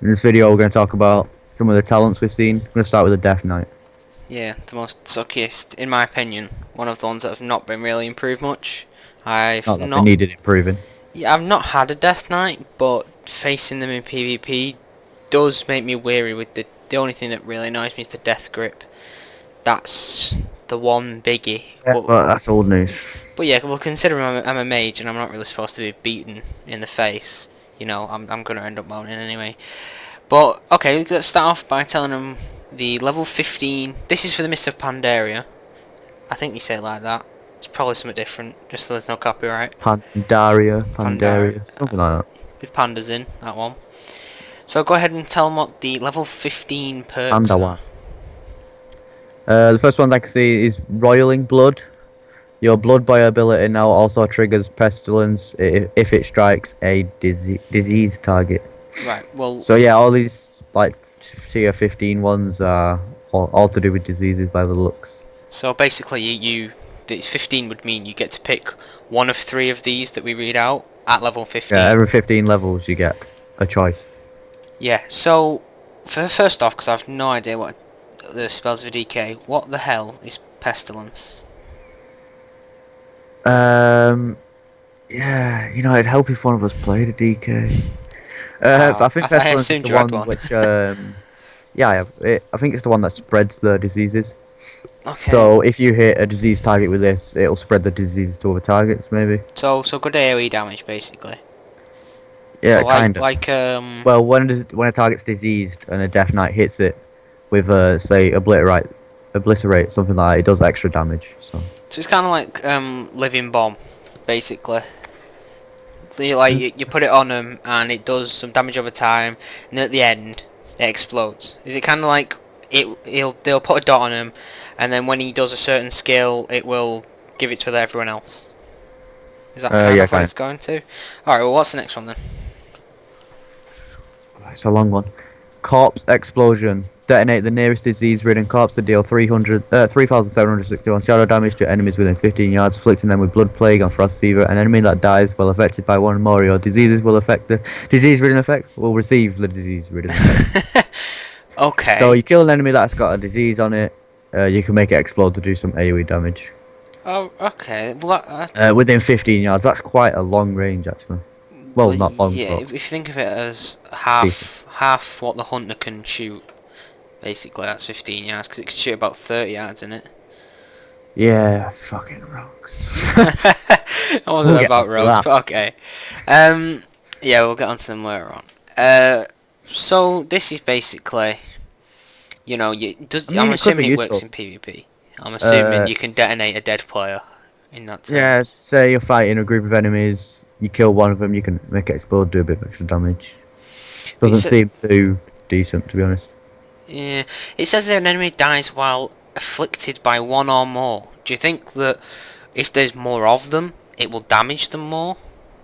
In this video, we're going to talk about some of the talents we've seen. We're going to start with the Death Knight. Yeah, the most suckiest, in my opinion. One of the ones that have not been really improved much. I've Not that they not, needed improving. yeah, I've not had a Death Knight, but facing them in PvP does make me weary. With the only thing that really annoys me is the Death Grip. That's the one biggie. Yeah, but that's old news. But yeah, well, considering I'm a mage and I'm not really supposed to be beaten in the face, I'm gonna end up moaning anyway. But okay, let's start off by telling them the level 15. This is for the Mist of Pandaria. I think you say it like that. It's probably something different, just so there's no copyright. Pandaria, Pandaria, Pandaria, something like that. with pandas in, that one. So go ahead and tell them what the level 15 perks are. Pandawa. The first one I can see is Roiling Blood. Your Blood Boy ability now also triggers Pestilence if it strikes a disease target. Right, well, So yeah, all these like tier 15 ones are all to do with diseases by the looks. so basically this 15 would mean you get to pick one of three of these that we read out at level Yeah, 15. every 15 levels you get a choice. Yeah, so, first off, because I have no idea what the spells of DK, what the hell is Pestilence? Um, yeah, it'd help if one of us played a DK. Oh, I think I Pestilence is assumed the you had one one. which, yeah, I think it's the one that spreads the diseases. Okay, So if you hit a disease target with this, it'll spread the diseases to other targets, maybe. so good AoE damage, basically. Yeah, So kinda. Well, when a target's diseased and a Death Knight hits it with, say, obliterate, something like that, it does extra damage. So. so it's kind of like, Living Bomb, basically. So you put it on them, and it does some damage over time, and then at the end, it explodes. Is it kind of like, they'll put a dot on him, and then when he does a certain skill, it will give it to everyone else? Is that kind Yeah, of what kind it's going to? Alright, well, what's the next one then? of. It's a long one. Corpse Explosion. Detonate the nearest disease-ridden corpse to deal 3,761 shadow damage to enemies within 15 yards, afflicting them with blood plague and frost fever. An enemy that dies while affected by one or more of your diseases will affect the disease-ridden effect. Will receive the disease-ridden effect. So Okay. you kill an enemy that's got a disease on it. You can make it explode to do some AoE damage. Oh, okay. Well, Within 15 yards. That's quite a long range, actually. Well, well, not long, yeah. but If you think of it as it's decent. half what the hunter can shoot, basically that's 15 yards, because it can shoot about 30 yards in it. Yeah, fucking rocks. I wasn't We'll get about onto rogues, that. but okay. Yeah, we'll get onto them later on. So this is basically, I mean, I'm it could be assuming it works useful. in PvP. I'm assuming you can S- detonate a dead player in that yeah, terms. say you're fighting a group of enemies, you kill one of them, you can make it explode, do a bit of extra damage. Doesn't It's seem too decent, to be honest. Yeah, it says that an enemy dies while afflicted by one or more. Do you think that if there's more of them, it will damage them more?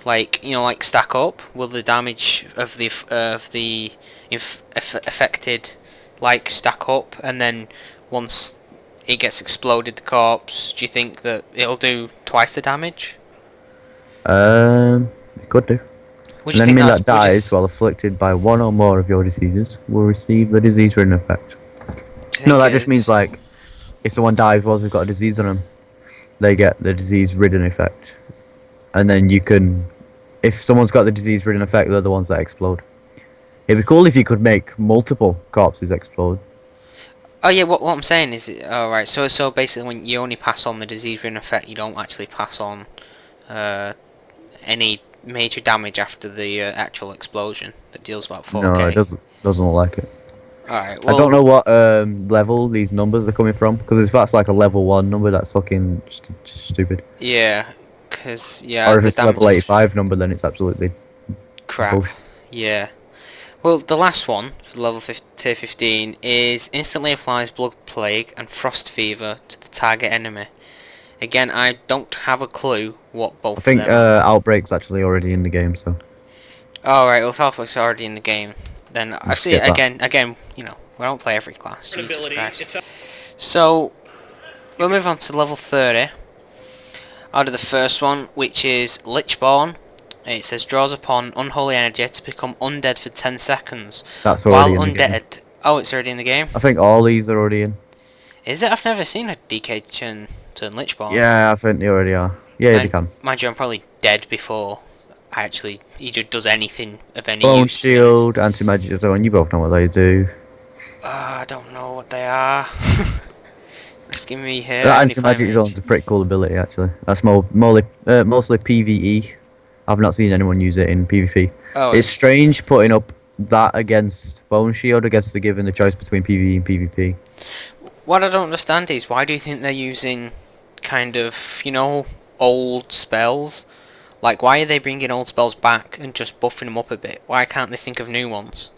Like, like stack up? Will the damage of the affected like stack up, and then once it gets exploded, the corpse? Do you think that it'll do twice the damage? It could do. Would An you think enemy that's? that dies while afflicted by one or more of your diseases will receive the disease-ridden effect. Do you No, think that just means it's? like, if someone dies whilst they've got a disease on them, they get the disease-ridden effect. And then you can, if someone's got the disease-ridden effect, they're the ones that explode. It'd be cool if you could make multiple corpses explode. Oh yeah, what I'm saying is, right. So basically, when you only pass on the disease-ridden effect, you don't actually pass on uh, any major damage after the actual explosion that deals about No, it 4k. doesn't look like it. Alright, I don't well, know what level these numbers are coming from, because if that's like a level 1 number, that's fucking stupid. yeah, because, yeah, Or if the it's a damage level is 85 number, then it's absolutely crap. bullshit. Yeah. Well, the last one, for level tier 15, is instantly applies blood plague and frost fever to the target enemy. Again, I don't have a clue what I both of think them are. Outbreak's actually already in the game, so Alright, well, if Alpha's already in the game, then I we'll see skip it that. again, we don't play every class, Jesus ability. Christ. So, we'll move on to level 30. Out of the first one, which is Lichborn. It says draws upon unholy energy to become undead for 10 seconds. That's While already in the game. undead... Oh, it's already in the game? I think all these are already in. Is it? I've never seen a DK turn Lichborn. Yeah, I think they already are. Yeah, they can. Mind you, I'm probably dead before he does anything of any Bone use. shield, anti-magic zone, you both know what they do. I don't know what they are. Risking me here. That Only play anti-magic mage. zone's a pretty cool ability, actually. That's mostly PvE. I've not seen anyone use it in PvP. Oh, It's strange putting up that against Bone Shield against the given the choice between PvE and PvP. what I don't understand is why do you think they're using kind of, old spells? Like, why are they bringing old spells back and just buffing them up a bit? Why can't they think of new ones?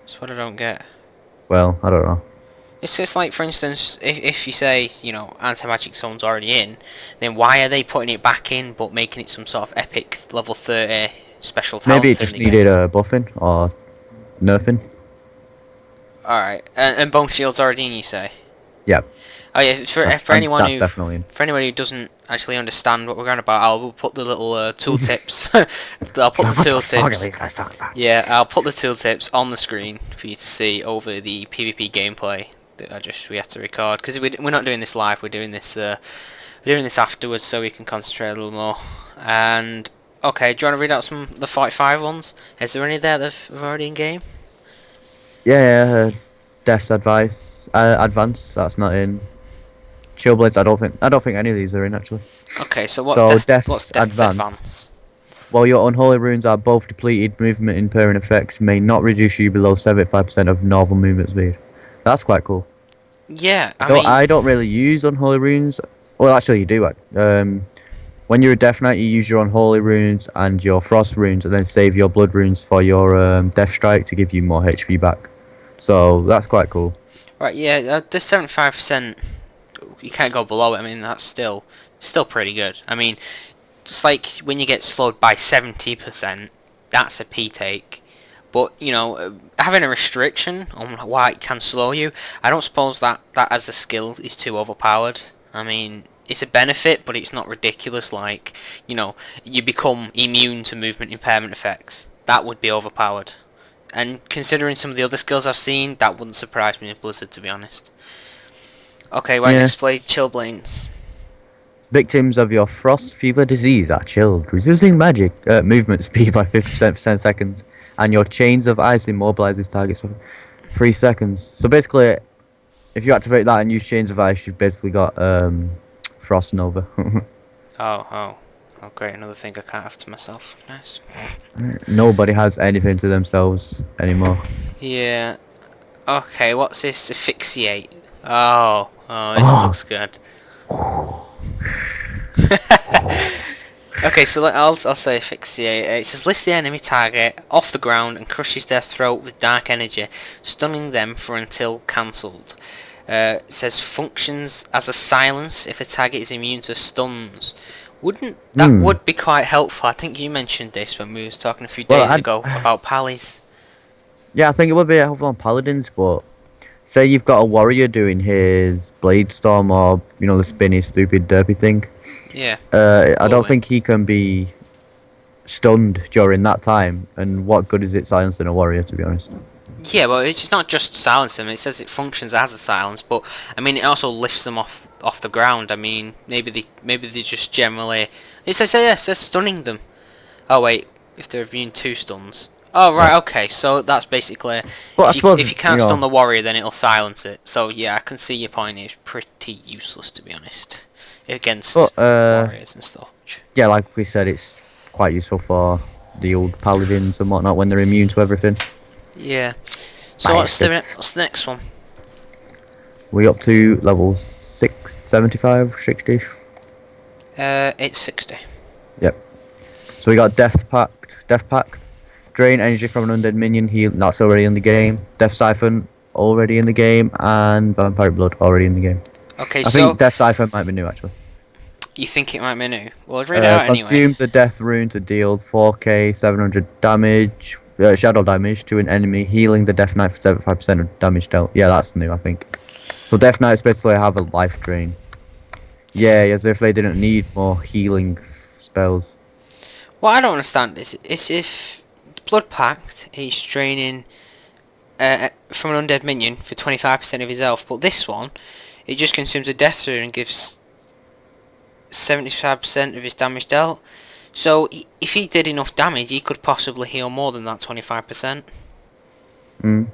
That's what I don't get. Well, I don't know. It's just like, for instance, if you say, anti-magic zone's already in, then why are they putting it back in but making it some sort of epic level 30 special talent Maybe it thing just again? needed buffing or nerfing. Alright, and Bone Shield's already in, you say? Yeah. Oh yeah, for anyone that's who definitely in. for anyone who doesn't actually understand what we're going about, I'll put the little tool tips. I'll put the tool tips. Yeah, I'll put the tool tips on the screen for you to see over the PvP gameplay that we have to record because we're not doing this live. We're doing this afterwards so we can concentrate a little more. And okay, do you want to read out some of the 45 ones? Is there any there that are already in game? Yeah, Death's Advice, Advance, that's not in. Chillblades, I don't think any of these are in actually. Okay, so what's Death's Advance. Advance? While your unholy runes are both depleted, movement impairing effects may not reduce you below 75% of normal movement speed. That's quite cool. Yeah, I don't really use unholy runes. Well, actually, you do. When you're a Death Knight, you use your unholy runes and your frost runes, and then save your blood runes for your Death Strike to give you more HP back. So that's quite cool. Right, yeah, the 75%, you can't go below it. I mean, that's still pretty good. I mean, just like when you get slowed by 70%, that's a P-take. But, having a restriction on why it can slow you, I don't suppose that as a skill is too overpowered. I mean, it's a benefit, but it's not ridiculous like, you become immune to movement impairment effects. That would be overpowered. And considering some of the other skills I've seen, that wouldn't surprise me in Blizzard, to be honest. Okay, right, next play, Chillblades. Victims of your frost fever disease are chilled, reducing movement speed by 50% for 10 seconds, and your chains of ice immobilizes targets for 3 seconds. So basically, if you activate that and use chains of ice, you've basically got Frost Nova. Oh, great, another thing I can't have to myself. Nice. Nobody has anything to themselves anymore. Yeah. Okay, what's this? Asphyxiate. Oh, this looks good. Okay, so I'll say asphyxiate. It says lifts the enemy target off the ground and crushes their throat with dark energy, stunning them for until cancelled. It says functions as a silence if the target is immune to stuns. Would be quite helpful? I think you mentioned this when we was talking a few days ago about Pallies. Yeah, I think it would be helpful on Paladins, but say you've got a warrior doing his Blade Storm or, the spinny, stupid, derpy thing. Yeah. I don't think he can be stunned during that time, and what good is it silencing a warrior, to be honest? Yeah, well, it's not just silence them. It says it functions as a silence, but I mean, it also lifts them off the ground. I mean, maybe they just generally. It says stunning them. Oh wait, if they're immune to stuns. Oh right, okay. So that's basically. But if you can't stun the warrior, then it'll silence it. So yeah, I can see your point. It's pretty useless, to be honest, against warriors and stuff. Yeah, like we said, it's quite useful for the old paladins and whatnot when they're immune to everything. Yeah. So what's the next one? We up to level 75, 60? It's 60. Yep. So we got Death Pact. Drain energy from an undead minion, heal, that's already in the game. Death Siphon, already in the game. And Vampire Blood, already in the game. Okay, I think Death Siphon might be new, actually. You think it might be new? Well, read it out anyway. Consumes a death rune to deal 4k 700 damage, shadow damage to an enemy, healing the Death Knight for 75% of damage dealt. Yeah, that's new, I think. So Death Knights basically have a life drain. Yeah, as if they didn't need more healing spells. What I don't understand is if Blood Pact is draining from an undead minion for 25% of his health, but this one, it just consumes a death rune and gives 75% of his damage dealt. So if he did enough damage, he could possibly heal more than that 25%. Mm.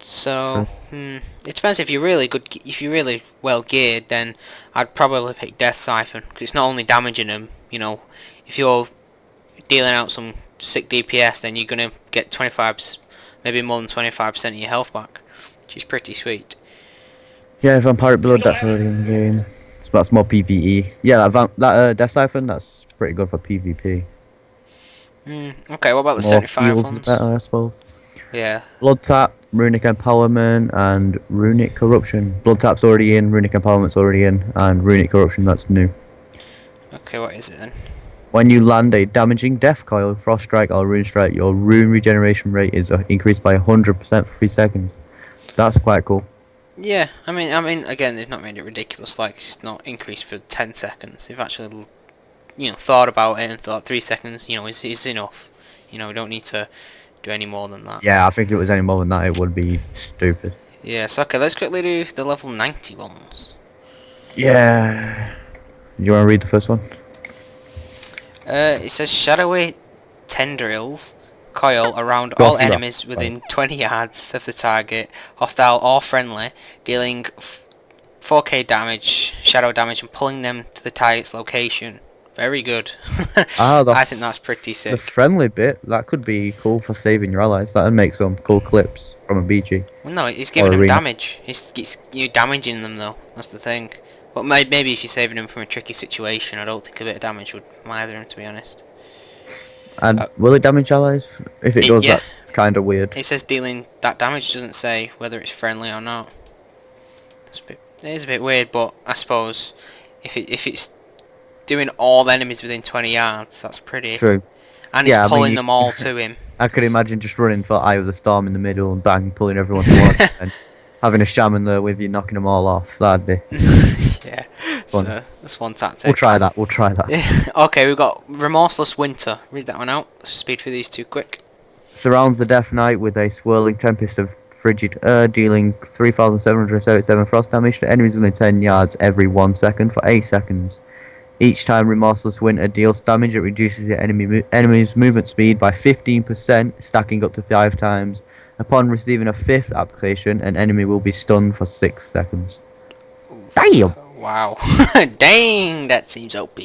So, True. it depends. If you're really good, if you're really well geared, then I'd probably pick Death Siphon, because it's not only damaging them. You know, if you're dealing out some sick DPS, then you're gonna get 25, maybe more than 25% of your health back, which is pretty sweet. Yeah, Vampiric Blood, that's already in the game. So that's more PvE. Yeah, that Death Siphon, that's pretty good for PvP. Okay, what about the More 75 heals, the ones? better, I suppose. Yeah. Blood Tap, Runic Empowerment, and Runic Corruption. Blood Tap's already in, Runic Empowerment's already in, and Runic Corruption, that's new. Okay, what is it then? When you land a damaging Death Coil, Frost Strike, or Rune Strike, your rune regeneration rate is increased by 100% for 3 seconds. That's quite cool. Yeah, I mean, again, they've not made it ridiculous. Like, it's not increased for 10 seconds. They've actually, thought about it and thought 3 seconds, is enough. We don't need to do any more than that. Yeah, I think if it was any more than that, it would be stupid. Yeah, so okay, let's quickly do the level 90 ones. Yeah. You want to read the first one? It says shadowy tendrils coil around Go all through that. enemies within 20 yards of the target, hostile or friendly, dealing 4k damage, shadow damage, and pulling them to the target's location. Very good. I think that's pretty The sick. friendly bit, that could be cool for saving your allies. That'd make some cool clips from a BG. Well, no, it's giving them arena. damage. It's you damaging them though. That's the thing. But maybe if you're saving them from a tricky situation, I don't think a bit of damage would either them, to be honest. And will it damage allies? If it does, yeah. that's kind of weird. It says dealing that damage, doesn't say whether it's friendly or not. It is a bit weird, but I suppose if it's doing all enemies within 20 yards, that's pretty. True. And Yeah, I it's mean, pulling them all to him. I could imagine just running for Eye of the Storm in the middle and bang, pulling everyone towards and having a shaman there with you, knocking them all off. That'd be Yeah, fun. so that's one tactic. We'll try that. We'll try that. Okay, we've got Remorseless Winter. Read that one out. Let's speed through these two quick. Surrounds the Death Knight with a swirling tempest of frigid air, dealing 3,777 frost damage to enemies within 10 yards every 1 second for 8 seconds. Each time Remorseless Winter deals damage, it reduces the enemy's movement speed by 15%, stacking up to 5 times. Upon receiving a 5th application, an enemy will be stunned for 6 seconds. Damn! Wow. Dang, that seems OP.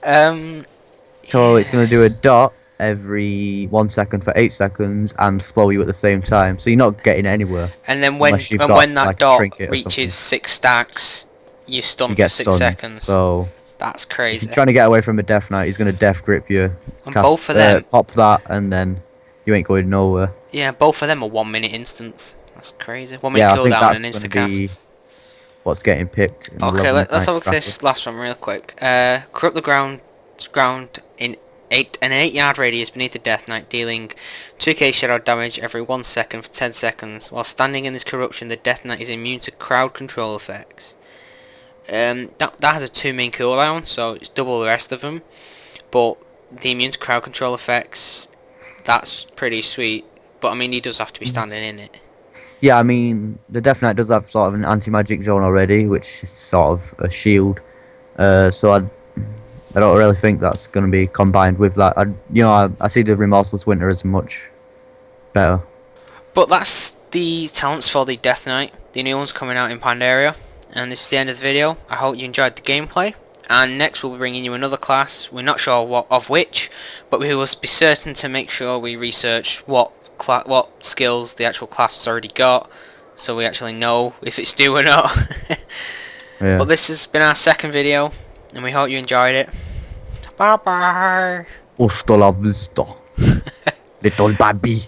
So it's going to do a dot every 1 second for 8 seconds and slow you at the same time. So you're not getting anywhere. And then when Unless you've got, when that like, a dot trinket or something. reaches 6 stacks, you're stunned You for get 6 stunned. seconds. So That's if crazy. you're trying to get away from a Death Knight, he's going to Death Grip you. And both of them. Pop that and then you ain't going nowhere. Yeah, both of them are 1 minute instants. That's crazy. 1 minute Yeah, I think cooldown that's and gonna insta be cast. What's getting picked. In the Okay, level let's have a look at 9 this last one real quick. Corrupt the ground in an 8-yard radius beneath the Death Knight, dealing 2k shadow damage every 1 second for 10 seconds. While standing in this corruption, the Death Knight is immune to crowd control effects. That has a 2 main cooldown, so it's double the rest of them. But the immune to crowd control effects, that's pretty sweet. But I mean, he does have to be standing in it. Yeah, I mean, the Death Knight does have sort of an anti-magic zone already, which is sort of a shield. So I don't really think that's going to be combined with that. I see the Remorseless Winter as much better. But that's the talents for the Death Knight. The new one's coming out in Pandaria. And this is the end of the video. I hope you enjoyed the gameplay. And next we'll be bringing you another class. We're not sure of which, but we will be certain to make sure we research what skills the actual class has already got, so we actually know if it's due or not. Yeah. But this has been our second video, and we hope you enjoyed it. Bye bye. Hasta la vista, little baby.